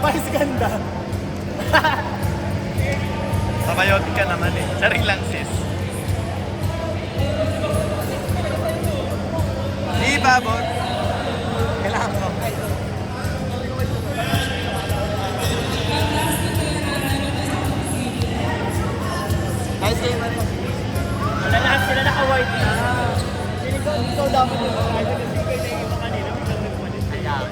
Vice ganda. Papayote ka naman eh. Saring lang sis. Di ba, bot? Kailangan ko. Kahit kayo man. Wala lahat sila naka-white na. Ikaw dapat yung mga kasi kayo na yung kanila. Biglang nagpalit. Ayan.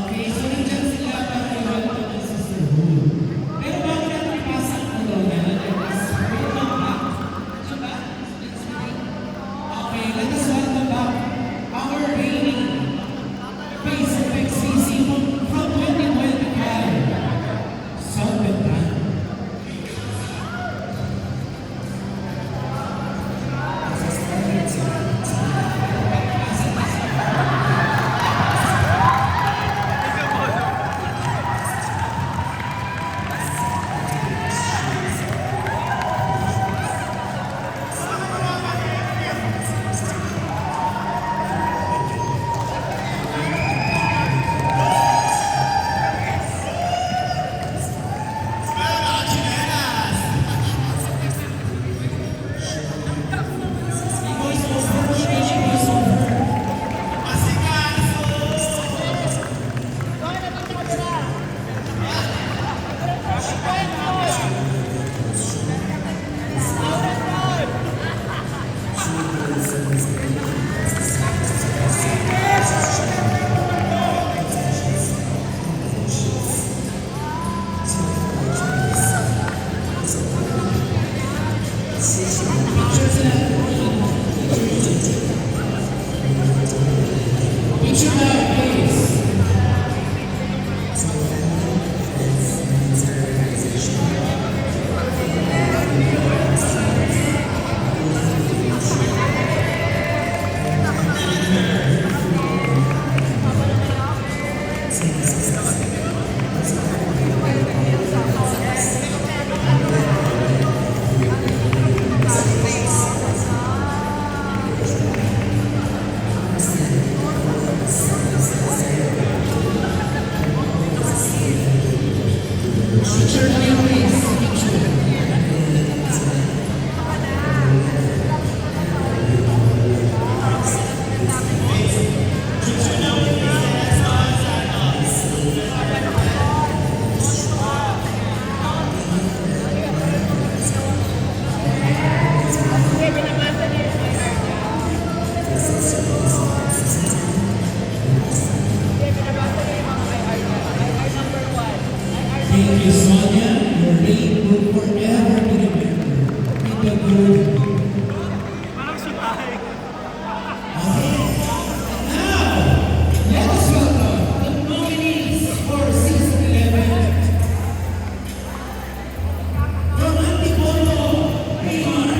Okay, so nandiyan sila para i-welcome ang sisterhood. Pero bago natin ipasok ang Lona, let's welcome back. Diba? Okay, let us welcome back our reigning Face of XCC from 2025. South Vietnam. Picture that, please. Picture that, please. Thank you, Sonia. Your reign will forever be remembered. With the good. Parang sumay. Let us welcome the nominees for Season 11. From Antipolo, Raymar.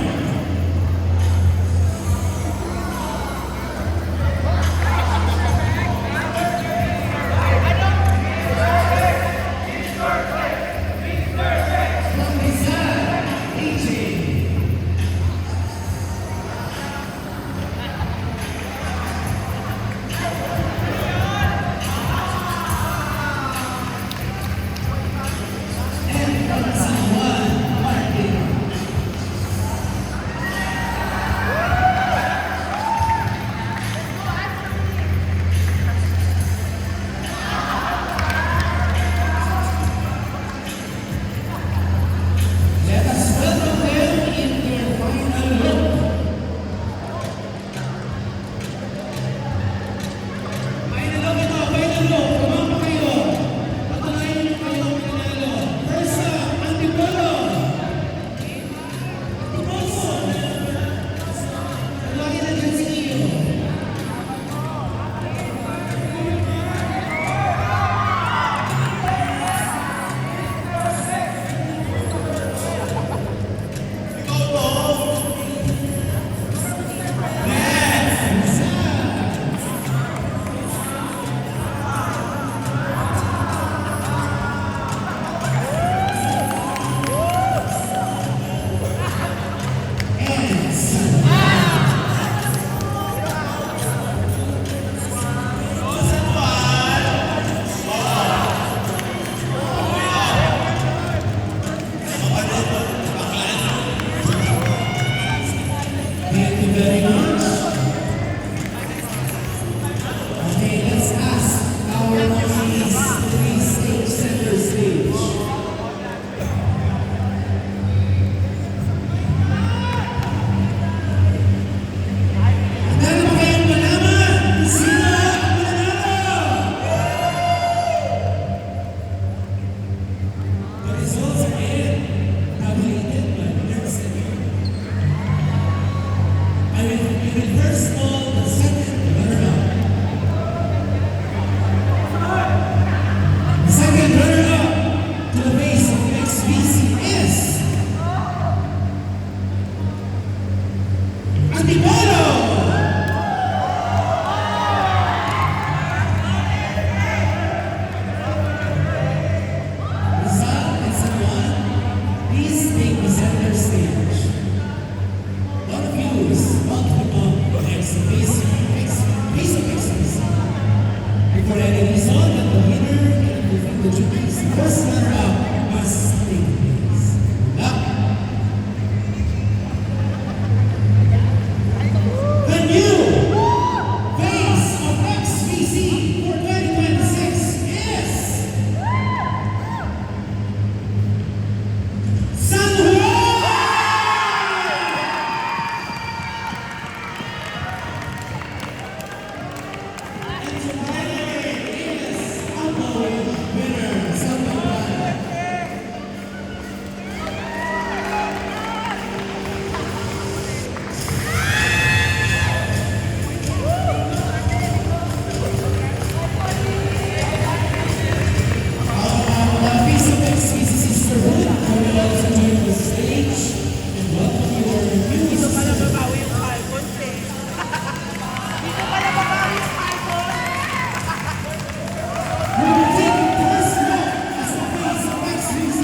will take first look as the face of next week's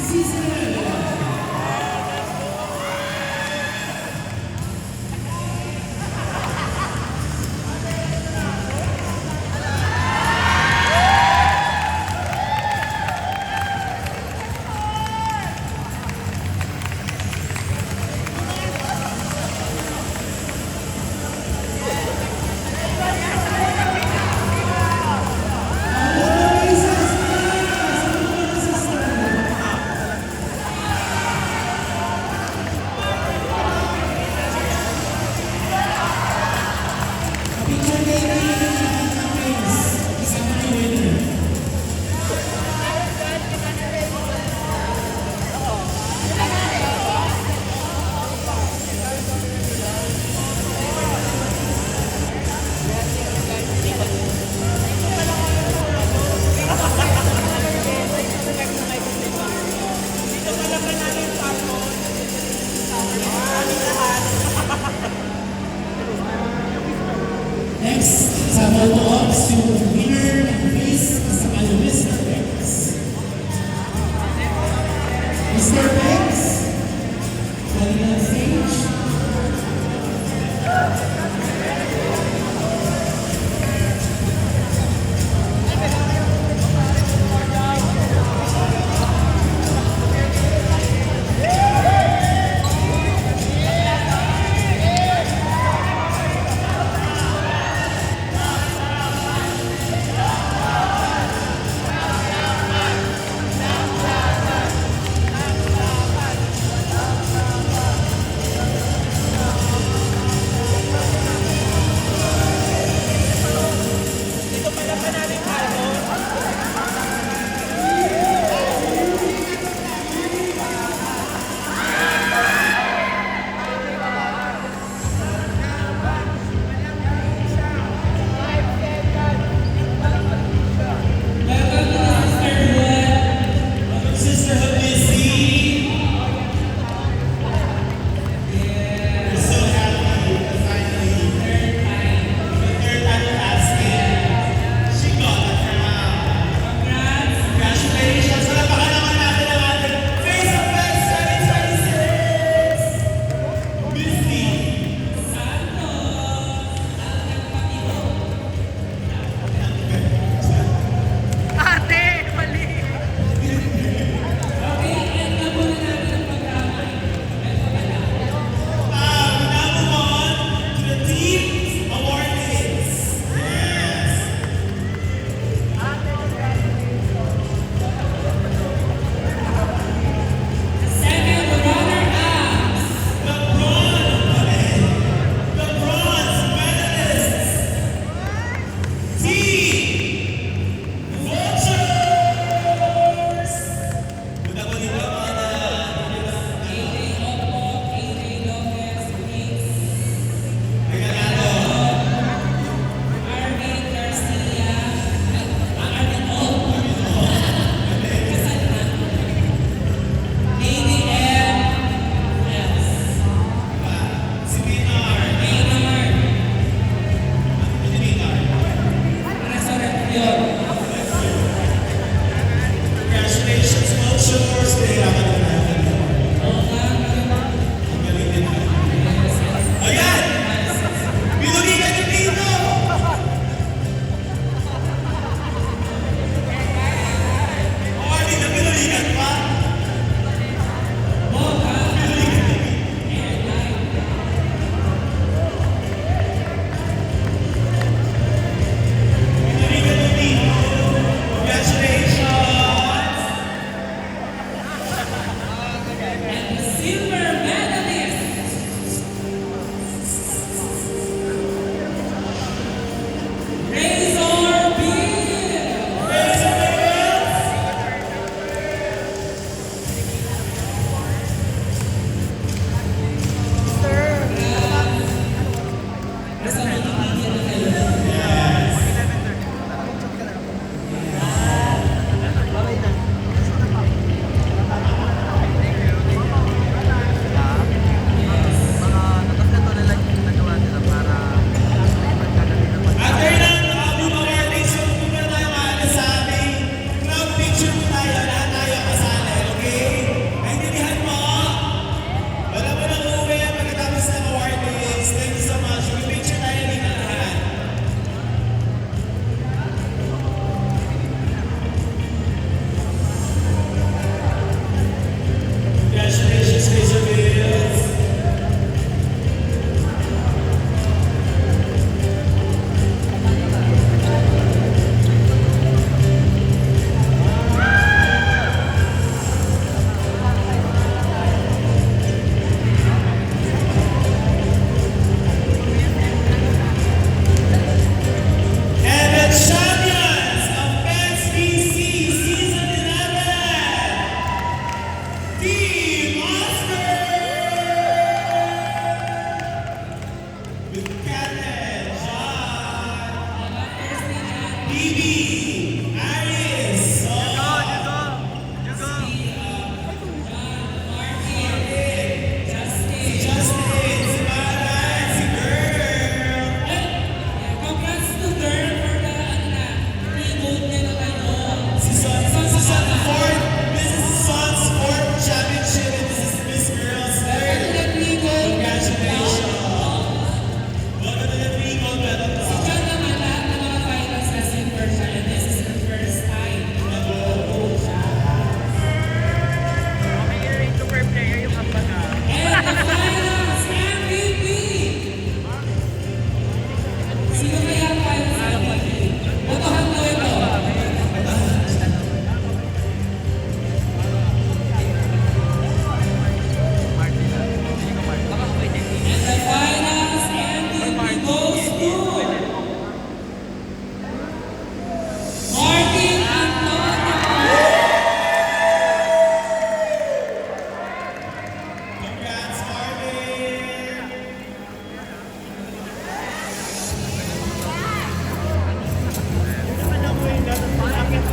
season 11. Next, sa photo ops, yung winner ng face kasama yung Mr. Bex. Mr. Bex, calling on stage.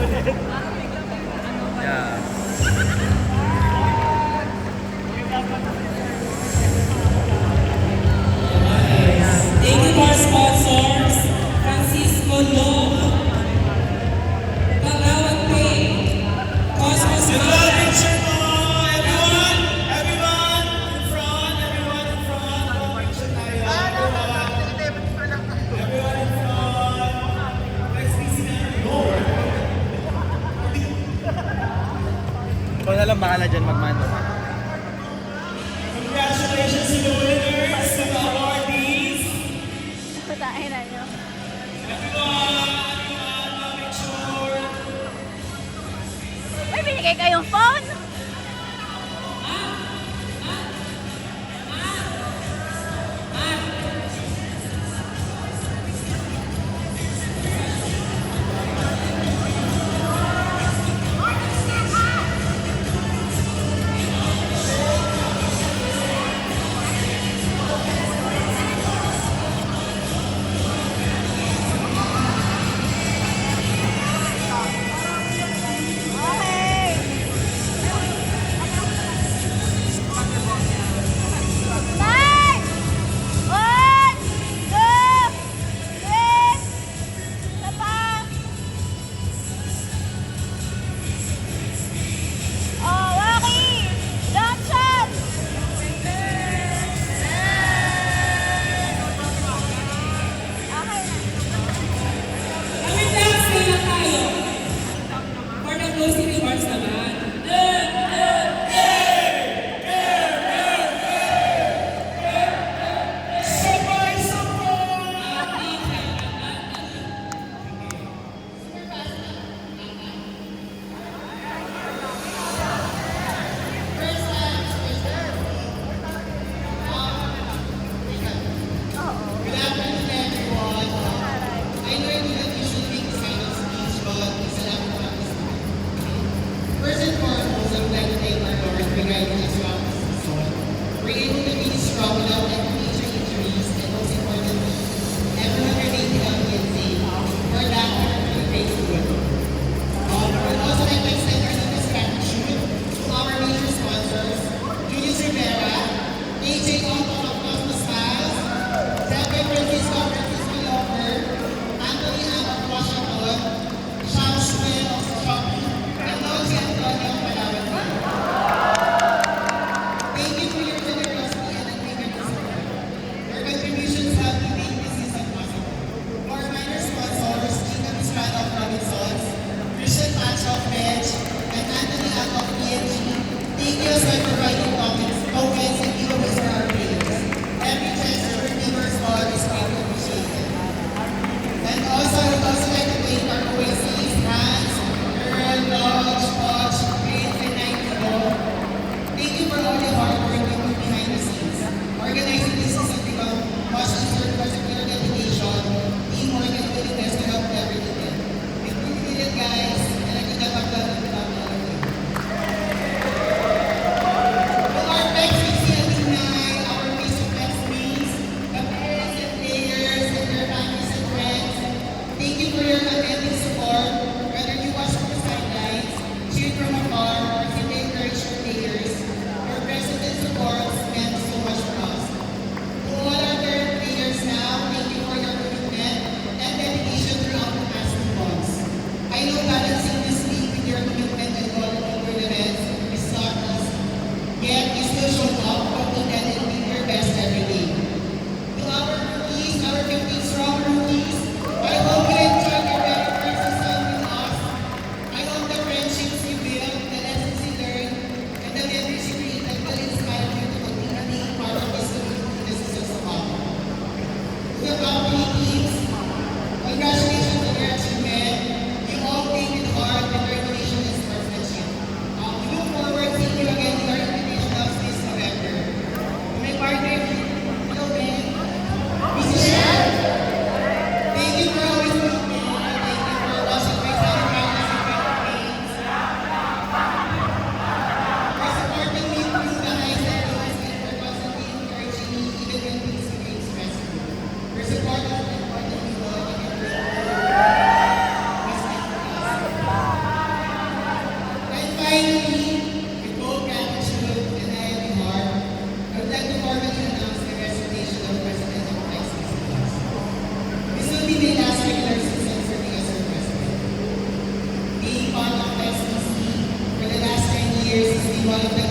Yeah. Thank you to our sponsors, Francisco Lo, Pagawad Pay, Cosmos Picture mo, everyone! Everyone in front, everyone in front. Picture tayo. Everyone in front. Let's see si Lord. Ikaw na lang bahala dyan magmano. Congratulations to the winners, to the awardees. Patain na nyo. Everyone, make sure. May binigay kayong phone? Okay. Nine! 1, 2, 3. Isa pa. Oh, Rocky! Johnson! Okay na. Kami dance na lang tayo. For the closing remarks naman. Sabay, sabay! Good afternoon, everyone. I know you don't usually make this kind of speech, but it's a lot of fun. First and foremost, I'm glad to thank our Lord for guiding us throughout this season. We're able to be strong without any major injuries, and most importantly, everyone remained healthy and safe. For that, we're really grateful. I'd also like to extend our deepest gratitude to our major sponsors, Julius Rivera, AJ Otto of Cosmos Styles, Zephyr Francisco of Francisco Lover, Anthony Ang of Washington, Sean Schmidt of Shopee, and Logie Antonio of Palawan. Thank you for your generosity and unwavering support. Your contributions help me make this season possible. For our minor sponsors, Jacob Estrada of Robinsons, Christian Pacho of Bench, and Anthony Ang of PNG, thank you as well for writing tokens and giveaways for our players. Every gesture or giver's all is greatly appreciated. And also, I would also like to thank our OACs, Hans, Earl, Lodge, Hodge, Prince, and Nightingale. Thank you for all the hard work you do behind the scenes. Organizing this season become much easier because of your dedication, teamwork, and willingness to help every detail. We really did it, guys, and I could not have done it without all of you. To our PEXC alumni, our basic mates, the parents and players, and their families and friends, thank you for your unending support, whether you watch from the sidelines, cheered from afar, or simply encourage your players. Your presence and support meant so much for us. To all our current players now, thank you for your commitment and dedication throughout the past 2 months. I know that one of the